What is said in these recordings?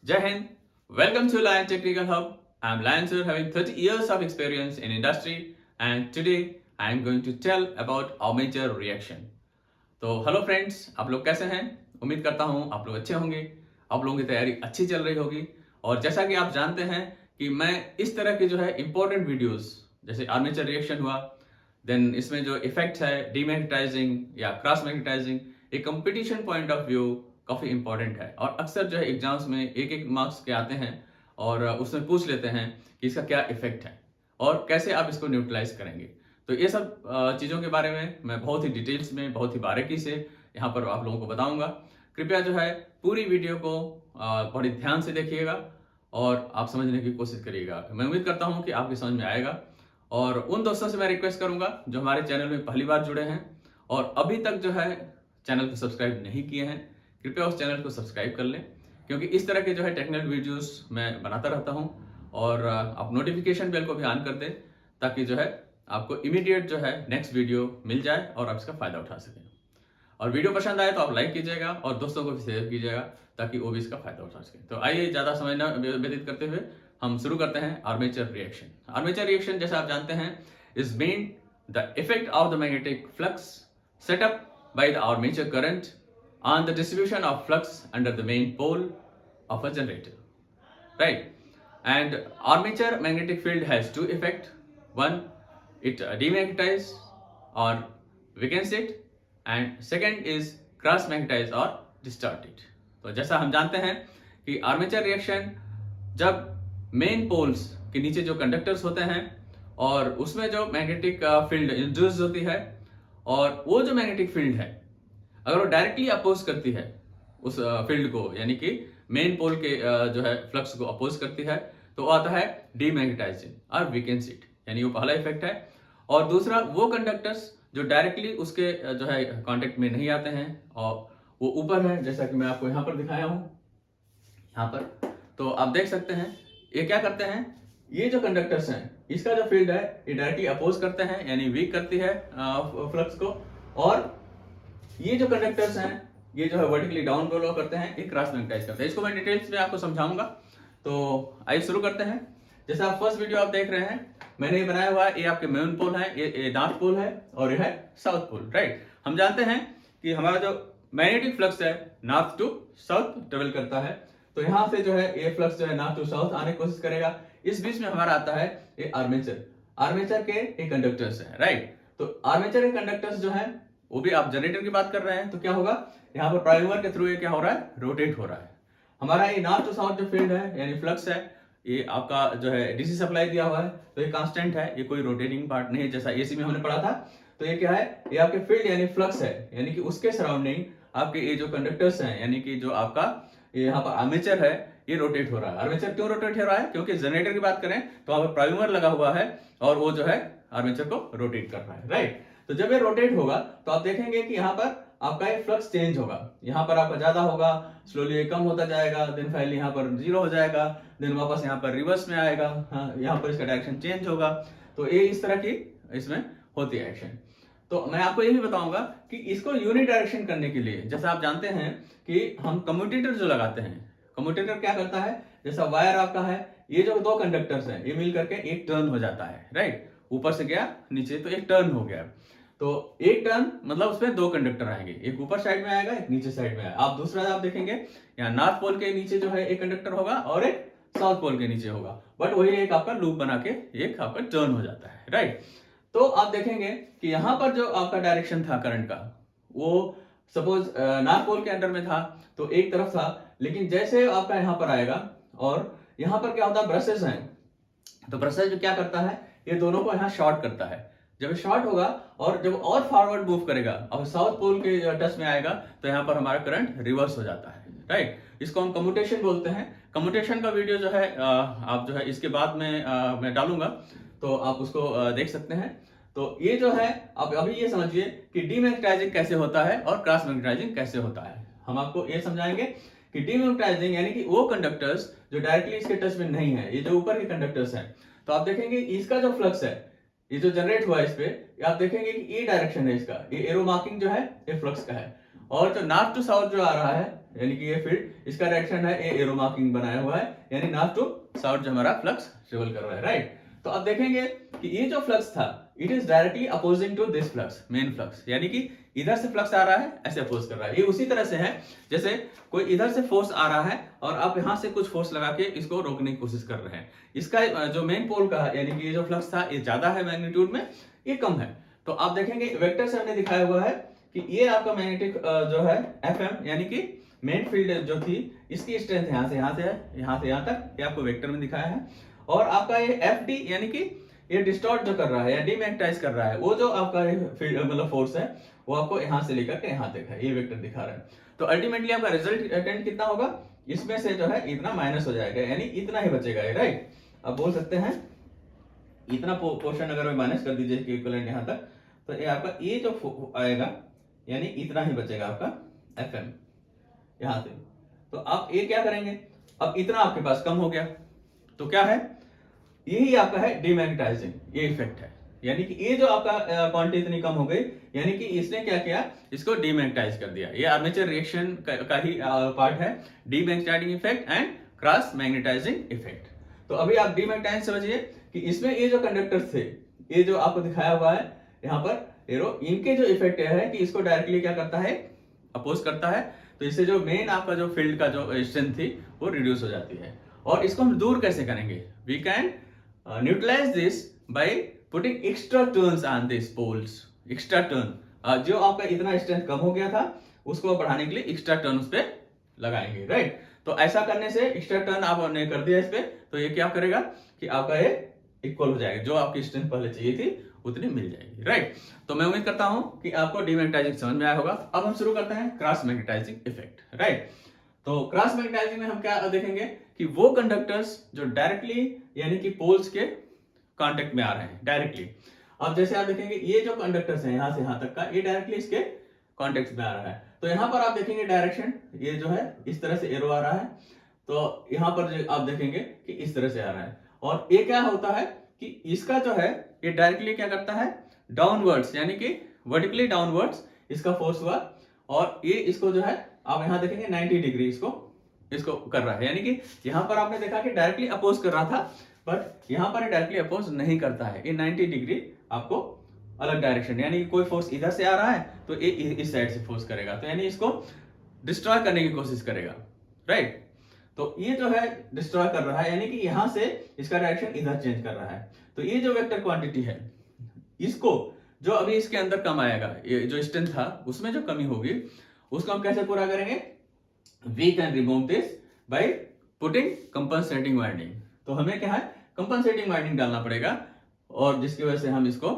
Jai Hind. Welcome to Lion Technical Hub. I'm Lion Sir, having 30 years of experience in industry, and today I am going to tell about armature reaction. तो hello friends, आप लोग कैसे हैं? उम्मीद करता हूं आप लोग अच्छे होंगे, आप लोगों की तैयारी अच्छी चल रही होगी। और जैसा कि आप जानते हैं कि मैं इस तरह के जो है इंपॉर्टेंट वीडियोस जैसे आर्मेचर रिएक्शन हुआ, देन इसमें जो इफेक्ट है डीमैग्नेटाइजिंग या क्रॉस मैग्नेटाइजिंग, एक कंपटीशन पॉइंट ऑफ व्यू काफ़ी इंपॉर्टेंट है। और अक्सर जो है एग्जाम्स में एक एक मार्क्स के आते हैं और उसमें पूछ लेते हैं कि इसका क्या इफेक्ट है और कैसे आप इसको न्यूट्रलाइज करेंगे। तो ये सब चीज़ों के बारे में मैं बहुत ही डिटेल्स में, बहुत ही बारीकी से यहाँ पर आप लोगों को बताऊंगा। कृपया जो है पूरी वीडियो को बड़ी ध्यान से देखिएगा और आप समझने की कोशिश करिएगा। मैं उम्मीद करता हूँ कि आपकी समझ में आएगा। और उन दोस्तों से मैं रिक्वेस्ट करूंगा जो हमारे चैनल में पहली बार जुड़े हैं और अभी तक जो है चैनल को सब्सक्राइब नहीं किए हैं, कृपया उस चैनल को सब्सक्राइब कर लें, क्योंकि इस तरह के जो है टेक्निकल वीडियोस मैं बनाता रहता हूं। और आप नोटिफिकेशन बेल को भी ऑन कर दें ताकि जो है आपको इमीडिएट जो है नेक्स्ट वीडियो मिल जाए और आप इसका फायदा उठा सकें। और वीडियो पसंद आए तो आप लाइक कीजिएगा और दोस्तों को भी शेयर कीजिएगा ताकि वो भी इसका फायदा उठा सकें। तो आइए ज़्यादा समय न व्यतीत करते हुए हम शुरू करते हैं आर्मेचर रिएक्शन। आर्मेचर रिएक्शन जैसे आप जानते हैं is main the effect of the magnetic flux set up by the armature current on the distribution of flux under the main pole of a generator, right? And armature magnetic field has two effects. One, it demagnetize or weakens it, and second is cross magnetize or distort it. तो जैसा हम जानते हैं कि armature reaction जब main poles के नीचे जो कंडक्टर्स होते हैं और उसमें जो मैग्नेटिक फील्ड इंड्यूस होती है, और वो जो मैग्नेटिक फील्ड है अगर वो डायरेक्टली अपोज करती है उस फील्ड को, यानी कि मेन पोल के जो है फ्लक्स को अपोज करती है, तो वो आता है डीमैग्नेटाइजिंग और वीकेंस इट, यानी वो पहला इफेक्ट है। और दूसरा, वो कंडक्टर्स जो डायरेक्टली उसके जो है कांटेक्ट में नहीं आते हैं और वो ऊपर है, जैसा कि मैं आपको यहाँ पर दिखाया हूँ यहाँ पर। तो आप देख सकते हैं ये क्या करते हैं, ये जो कंडक्टर्स हैं इसका जो फील्ड है ये डायरेक्टली अपोज करते हैं, यानी वीक करती है फ्लक्स को। और ये जो कंडक्टर्स हैं ये जो है वर्टिकली डाउन फ्लो करते हैं, ये क्रॉस मैग्नेटाइज करते हैं। इसको मैं डिटेल्स में आपको समझाऊंगा। तो आइए शुरू करते हैं। जैसे आप फर्स्ट वीडियो आप देख रहे हैं, मैंने ये बनाया हुआ है, ये आपके मेन पोल है, ये नॉर्थ पोल है और ये है साउथ पोल, राइट। हम जानते हैं कि हमारा जो मैग्नेटिक फ्लक्स है नॉर्थ टू साउथ ट्रेवल करता है। तो यहाँ से जो है ये फ्लक्स जो है नॉर्थ टू साउथ आने की कोशिश करेगा। इस बीच में हमारा आता है ये आर्मेचर, आर्मेचर के ये कंडक्टर्स है, राइट। तो आर्मेचर के कंडक्टर्स जो है वो भी, आप जनरेटर की बात कर रहे हैं तो क्या होगा, यहाँ पर प्राइम मूवर के थ्रू ये क्या हो रहा है, रोटेट हो रहा है। हमारा ये नॉर्थ टू साउथ जो फील्ड है यानी फ्लक्स है, ये आपका जो है डीसी सप्लाई दिया हुआ है, तो ये कांस्टेंट है, ये कोई रोटेटिंग पार्ट नहीं है जैसा एसी में हमने पढ़ा था। तो ये क्या है, ये आपके फील्ड यानी फ्लक्स है, यानी कि उसके सराउंडिंग आपके ये जो कंडक्टर्स हैं, यानी कि जो आपका ये यहाँ पर आर्मेचर है ये रोटेट हो रहा है। आर्मेचर क्यों रोटेट हो रहा है, क्योंकि जनरेटर की बात करें तो वहां पर प्राइम मूवर लगा हुआ है और वो जो है आर्मेचर को रोटेट कर रहा है, राइट। तो जब ये रोटेट होगा तो आप देखेंगे कि यहाँ पर आपका ये फ्लक्स चेंज होगा, यहाँ पर आपका ज्यादा होगा, स्लोली ये कम होता जाएगा, देन फाइनली यहाँ पर जीरो हो जाएगा, देन वापस यहाँ पर रिवर्स में आएगा, हाँ यहाँ पर इसका डायरेक्शन चेंज होगा। तो ये इस तरह की इसमें होती है एक्शन। तो मैं आपको ये भी बताऊंगा कि इसको यूनिट डायरेक्शन करने के लिए, जैसा आप जानते हैं कि हम कम्यूटेटर जो लगाते हैं, कम्यूटेटर क्या करता है, जैसा वायर आपका है, ये जो दो कंडक्टर्स हैं ये मिल करके एक टर्न हो जाता है, राइट। ऊपर से गया नीचे तो एक टर्न हो गया। तो एक टर्न मतलब उसमें दो कंडक्टर आएंगे, एक ऊपर साइड में आएगा, एक नीचे साइड में आएगा। आप दूसरा आप देखेंगे यहाँ नॉर्थ पोल के नीचे जो है एक कंडक्टर होगा और एक साउथ पोल के नीचे होगा, बट वही एक आपका लूप बना के एक आपका टर्न हो जाता है, राइट। तो आप देखेंगे कि यहाँ पर जो आपका डायरेक्शन था करंट का, वो सपोज नॉर्थ पोल के अंडर में था तो एक तरफ था, लेकिन जैसे आपका यहाँ पर आएगा और यहाँ पर क्या होता है, ब्रशेस हैं, तो ब्रशेस जो क्या करता है, ये दोनों को यहाँ शॉर्ट करता है। जब शॉर्ट होगा और जब और फॉरवर्ड मूव करेगा, अब साउथ पोल के टच में आएगा तो यहाँ पर हमारा करंट रिवर्स हो जाता है, राइट। इसको हम कम्यूटेशन बोलते हैं। कम्यूटेशन का वीडियो जो है आप जो है इसके बाद में मैं डालूंगा, तो आप उसको देख सकते हैं। तो ये जो है आप अभी ये समझिए कि डीमैग्नेटाइजिंग कैसे होता है और क्रॉस मैग्नेटाइजिंग कैसे होता है। हम आपको ये समझाएंगे कि डीमैग्नेटाइजिंग यानी कि वो कंडक्टर्स जो डायरेक्टली इसके टच में नहीं है, ये जो ऊपर के कंडक्टर्स हैं, तो आप देखेंगे इसका जो फ्लक्स है ये जो जनरेट हुआ है इस पे, आप देखेंगे कि ये डायरेक्शन है इसका, ये एरो मार्किंग जो है ये फ्लक्स का है। और जो नॉर्थ टू साउथ जो आ रहा है यानी कि ये फील्ड, इसका डायरेक्शन है ये एरो मार्किंग बनाया हुआ है, यानी नॉर्थ टू साउथ जो हमारा फ्लक्स ट्रेवल कर रहा है, राइट। तो अब देखेंगे कि ये जो फ्लक्स था it is directly opposing to this flux, main flux, यानी कि इधर से फ्लक्स आ रहा है ऐसे अपोज कर रहा है। ये उसी तरह से है जैसे कोई इधर से फोर्स आ रहा है और आप यहां से कुछ फोर्स लगा के इसको रोकने की कोशिश कर रहे हैं। इसका जो मेन पोल का यानी कि ये जो फ्लक्स था ये ज्यादा है मैग्नीट्यूड में, ये कम है। तो आप देखेंगे वेक्टर से हमने दिखाया हुआ है कि ये आपका मैग्नेटिक जो है FM यानी कि मेन फील्ड जो थी इसकी स्ट्रेंथ यहां से है, यहां से यहां तक, ये आपको वेक्टर में दिखाया है। और आपका ये FD यानी कि ये डिस्टॉर्ट जो कर रहा है या डीमैग्नेटाइज कर रहा है, वो जो आपका मतलब फोर्स है वो आपको यहां से लेकर के यहां तक है, ये वेक्टर दिखा रहा है। तो अल्टीमेटली आपका रिजल्टेंट कितना होगा, इसमें से जो है इतना माइनस हो जाएगा, यानी इतना ही बचेगा, राइट। अब बोल सकते हैं इतना पोर्शन अगर माइनस कर दीजिए इक्विवेलेंट यहां तक, तो ये आपका ये जो आएगा यानी इतना ही बचेगा आपका FM यहां से। तो आप ये क्या करेंगे, अब इतना आपके पास कम हो गया तो क्या है, यही आपका है डीमैग्नेटाइजिंग, ये इफेक्ट है। यानी कि ये जो आपका क्वांटिटी इतनी कम हो गई, यानी कि इसने क्या किया, इसको डीमैग्नेटाइज कर दिया। ये आर्मेचर रिएक्शन का ही पार्ट है, demagnetising effect and cross magnetising effect. तो अभी आप डीमैग्नेटाइज समझिए कि इसमें ये जो कंडक्टर्स थे, ये जो आपको दिखाया हुआ है यहाँ पर एरो, इनके जो इफेक्ट है कि इसको डायरेक्टली क्या करता है, अपोज करता है। तो इससे जो मेन आपका जो फील्ड का जो स्ट्रेंथ थी वो रिड्यूस हो जाती है। और इसको हम दूर कैसे करेंगे, we can neutralise this by putting extra turns on this poles. Extra turn जो आपका इतना स्ट्रेंथ कम हो गया था उसको बढ़ाने के लिए एक्स्ट्रा टर्न उस पे लगाएंगे, राइट। तो ऐसा करने से एक्स्ट्रा टर्न आपने कर दिया इस पे, तो ये क्या करेगा कि आपका ये इक्वल हो जाएगा, जो आपकी स्ट्रेंथ पहले चाहिए थी उतनी मिल जाएगी, राइट। तो मैं उम्मीद करता हूं कि आपको डीमैग्नेटाइजिंग समझ में आया होगा। अब हम शुरू करते हैं क्रॉस मैग्नेटाइजिंग इफेक्ट, राइट। तो क्रॉस मैग्नेटाइजिंग में हम क्या देखेंगे कि वो कंडक्टर्स जो डायरेक्टली यानी कि पोल्स के कांटेक्ट में आ रहे हैं डायरेक्टली। अब जैसे आप देखेंगे ये जो कंडक्टर्स हैं यहां से यहां तक का, ये डायरेक्टली इसके कांटेक्ट में आ रहा है। तो यहां पर आप देखेंगे डायरेक्शन ये जो है इस तरह से एरो आ रहा है, तो यहां पर जो आप देखेंगे कि इस तरह से आ रहा है। और ये क्या होता है कि इसका जो है ये डायरेक्टली क्या करता है, डाउनवर्ड्स यानी कि वर्टिकली डाउनवर्ड्स इसका फोर्स हुआ, और ये इसको जो है आप यहां देखेंगे 90 डिग्री इसको कर रहा है। यानी कि यहां पर आपने देखा कि डायरेक्टली अपोज कर रहा था, बट यहां पर डायरेक्टली अपोज नहीं करता है, ये 90 डिग्री आपको अलग डायरेक्शन, यानी कोई फोर्स इधर से आ रहा है तो ये इस साइड से फोर्स करेगा, तो यानी इसको डिस्ट्रॉय करने की कोशिश करेगा, राइट। तो ये जो है डिस्ट्रॉय कर रहा है, यानी कि यहां से इसका डायरेक्शन इधर चेंज कर रहा है। तो ये जो वेक्टर क्वांटिटी है इसको जो अभी इसके अंदर कम आएगा, ये जो स्ट्रेंथ था उसमें जो कमी होगी उसको हम कैसे पूरा करेंगे, we can remove this by putting compensating winding. तो हमें क्या है, कंपनसेटिंग वाइंडिंग डालना पड़ेगा, और जिसकी वजह से हम इसको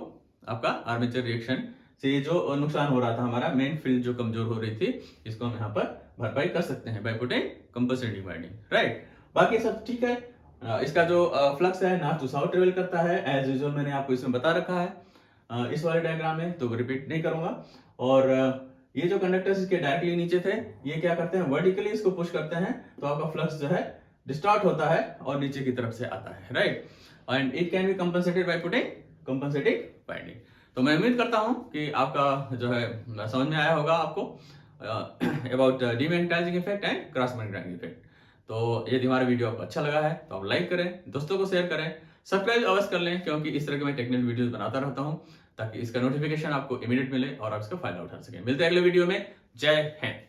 आपका आर्मेचर रिएक्शन से जो नुकसान हो रहा था, हमारा मेन फील्ड जो कमजोर हो रही थी, इसको हम यहाँ पर भरपाई कर सकते हैं bye putting compensating winding, right. बाकी सब ठीक है। इसका जो फ्लक्स है नॉर्थ टू साउथ ट्रेवल करता है, एज यूजुअल मैंने आपको इसमें बता रखा है इस वाले डायग्राम में, तो रिपीट नहीं करूंगा। और ये जो कंडक्टर्स इसके डायरेक्टली नीचे थे, ये क्या करते हैं, वर्टिकली इसको पुश करते हैं, तो आपका फ्लक्स जो है डिस्टॉर्ट होता है और नीचे की तरफ से आता है, right. And it can be compensated bye putting compensating winding. तो मैं उम्मीद करता हूं कि आपका जो है समझ में आया होगा आपको about demagnetising effect and cross magnetising effect. तो यदि हमारा वीडियो आपको अच्छा लगा है तो आप लाइक करें, दोस्तों को शेयर करें, सब्सक्राइब अवश्य कर लें, क्योंकि इस तरह के मैं टेक्निकल वीडियोस बनाता रहता हूं, ताकि इसका नोटिफिकेशन आपको इमीडिएट मिले और आप इसका फायदा उठा सकें। मिलते हैं अगले वीडियो में। जय हिंद।